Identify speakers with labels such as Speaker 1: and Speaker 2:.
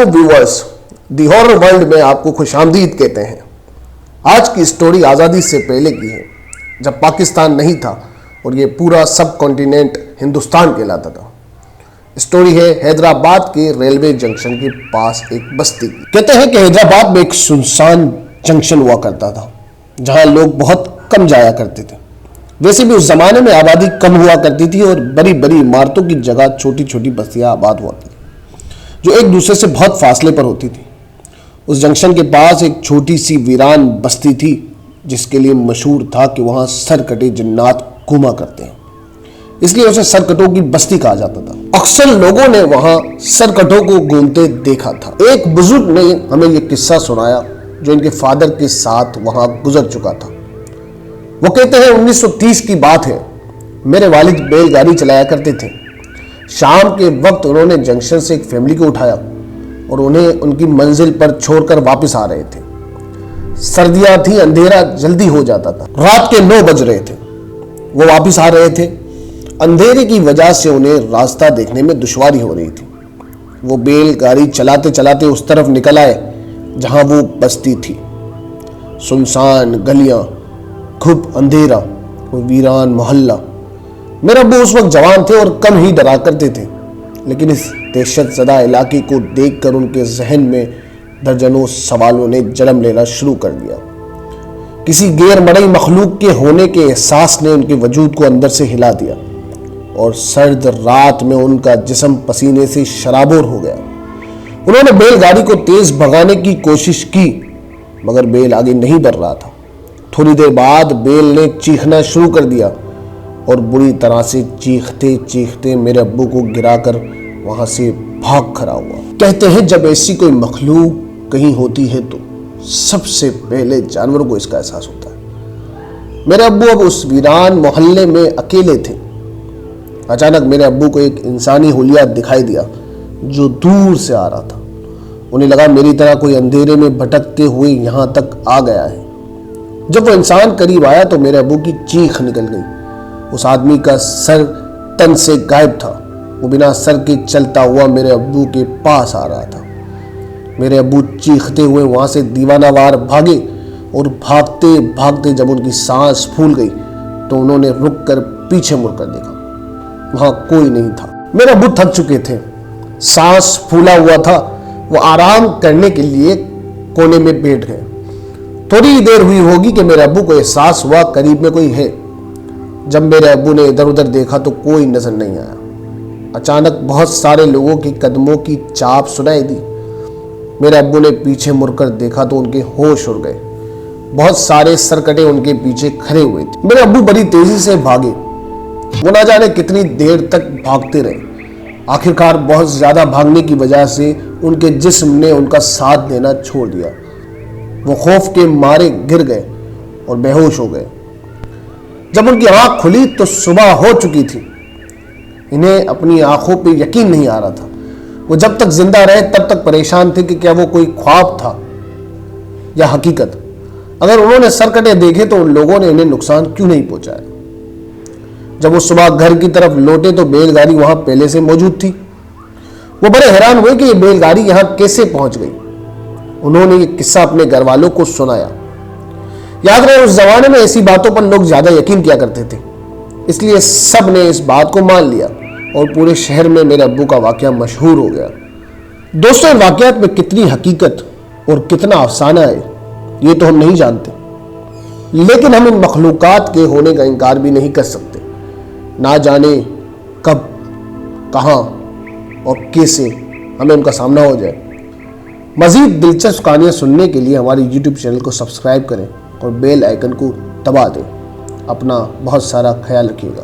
Speaker 1: Viewers, दी horror world में आपको खुश आमदीद कहते हैं। आज की स्टोरी आज़ादी से पहले की है, जब पाकिस्तान नहीं था और ये पूरा सब कॉन्टिनेंट हिंदुस्तान कहलाता था। स्टोरी है हैदराबाद के रेलवे जंक्शन के पास एक बस्ती की। कहते हैं कि हैदराबाद में एक सुनसान जंक्शन हुआ करता था, जहां लोग बहुत कम जाया करते थे। वैसे भी उस जमाने में आबादी कम हुआ करती थी और बड़ी बड़ी इमारतों की जगह छोटी छोटी बस्तियां आबाद हुआ थी, जो एक दूसरे से बहुत फासले पर होती थी। उस जंक्शन के पास एक छोटी सी वीरान बस्ती थी, जिसके लिए मशहूर था कि वहां सरकटे जिन्नात घूमा करते हैं, इसलिए उसे सरकटों की बस्ती कहा जाता था। अक्सर लोगों ने वहां सरकटों को घूमते देखा था। एक बुजुर्ग ने हमें यह किस्सा सुनाया जो इनके फादर के साथ वहां गुजर चुका था। वो कहते हैं 1930 की बात है। मेरे वालिद बैलगाड़ी चलाया करते थे। शाम के वक्त उन्होंने जंक्शन से एक फैमिली को उठाया और उन्हें उनकी मंजिल पर छोड़कर वापस आ रहे थे। सर्दियां थी, अंधेरा जल्दी हो जाता था। रात के 9 बज रहे थे। वो वापस आ रहे थे। अंधेरे की वजह से उन्हें रास्ता देखने में दुश्वारी हो रही थी। वो बैलगाड़ी चलाते चलाते उस तरफ निकल आए जहां वो बस्ती थी। सुनसान गलियां, खूब अंधेरा, वो वीरान मोहल्ला। मेरे अब्बू उस वक्त जवान थे और कम ही डरा करते थे, लेकिन इस दहशत ज़दा इलाके को देखकर उनके जहन में दर्जनों सवालों ने जन्म लेना शुरू कर दिया। किसी गैर मरई मखलूक के होने के एहसास ने उनके वजूद को अंदर से हिला दिया और सर्द रात में उनका जिस्म पसीने से शराबोर हो गया। उन्होंने बैलगाड़ी को तेज भगाने की कोशिश की, मगर बैल आगे नहीं बढ़ रहा था। थोड़ी देर बाद बैल ने चीखना शुरू कर दिया और बुरी तरह से चीखते चीखते मेरे अब्बू को गिराकर वहां से भाग खड़ा हुआ। कहते हैं जब ऐसी कोई मखलूक कहीं होती है तो सबसे पहले जानवरों को इसका एहसास होता है। मेरे अब्बू अब उस वीरान मोहल्ले में अकेले थे। अचानक मेरे अब्बू को एक इंसानी हुलिया दिखाई दिया जो दूर से आ रहा था। उन्हें लगा मेरी तरह कोई अंधेरे में भटकते हुए यहां तक आ गया है। जब वो इंसान करीब आया तो मेरे अब्बू की चीख निकल गई। उस आदमी का सर तन से गायब था। वो बिना सर के चलता हुआ मेरे अब्बू के पास आ रहा था। मेरे अब्बू चीखते हुए वहां से दीवानावार भागे और भागते भागते जब उनकी सांस फूल गई तो उन्होंने रुक कर पीछे मुड़कर देखा। वहां कोई नहीं था। मेरे अब्बू थक चुके थे, सांस फूला हुआ था। वो आराम करने के लिए कोने में बैठ गए। थोड़ी देर हुई होगी कि मेरे अब्बू को एहसास हुआ करीब में कोई है। जब मेरे अब्बू ने इधर उधर देखा तो कोई नजर नहीं आया। अचानक बहुत सारे लोगों के कदमों की चाप सुनाई दी। मेरे अब्बू ने पीछे मुड़कर देखा तो उनके होश उड़ गए। बहुत सारे सरकटे उनके पीछे खड़े हुए थे। मेरे अब्बू बड़ी तेजी से भागे। वो ना जाने कितनी देर तक भागते रहे। आखिरकार बहुत ज्यादा भागने की वजह से उनके जिस्म ने उनका साथ देना छोड़ दिया। वो खौफ के मारे गिर गए और बेहोश हो गए। जब उनकी आंख खुली तो सुबह हो चुकी थी। इन्हें अपनी आंखों पे यकीन नहीं आ रहा था। वो जब तक जिंदा रहे तब तक परेशान थे कि क्या वो कोई ख्वाब था या हकीकत। अगर उन्होंने सरकटे देखे तो उन लोगों ने इन्हें नुकसान क्यों नहीं पहुंचाया। जब वो सुबह घर की तरफ लौटे तो बैलगाड़ी वहां पहले से मौजूद थी। वो बड़े हैरान हुए कि ये बैलगाड़ी यहां कैसे पहुंच गई। उन्होंने ये किस्सा अपने घर वालों को सुनाया। याद रहे उस जमाने में ऐसी बातों पर लोग ज्यादा यकीन किया करते थे, इसलिए सब ने इस बात को मान लिया और पूरे शहर में मेरे अब्बू का वाकया मशहूर हो गया। दोस्तों, इन वाकयात में कितनी हकीकत और कितना अफसाना है ये तो हम नहीं जानते, लेकिन हम इन मखलूकात के होने का इनकार भी नहीं कर सकते। ना जाने कब, कहां और कैसे हमें उनका सामना हो जाए। मजीद दिलचस्प कहानियां सुनने के लिए हमारे YouTube चैनल को सब्सक्राइब करें और बेल आइकन को दबा दें। अपना बहुत सारा ख्याल रखिएगा।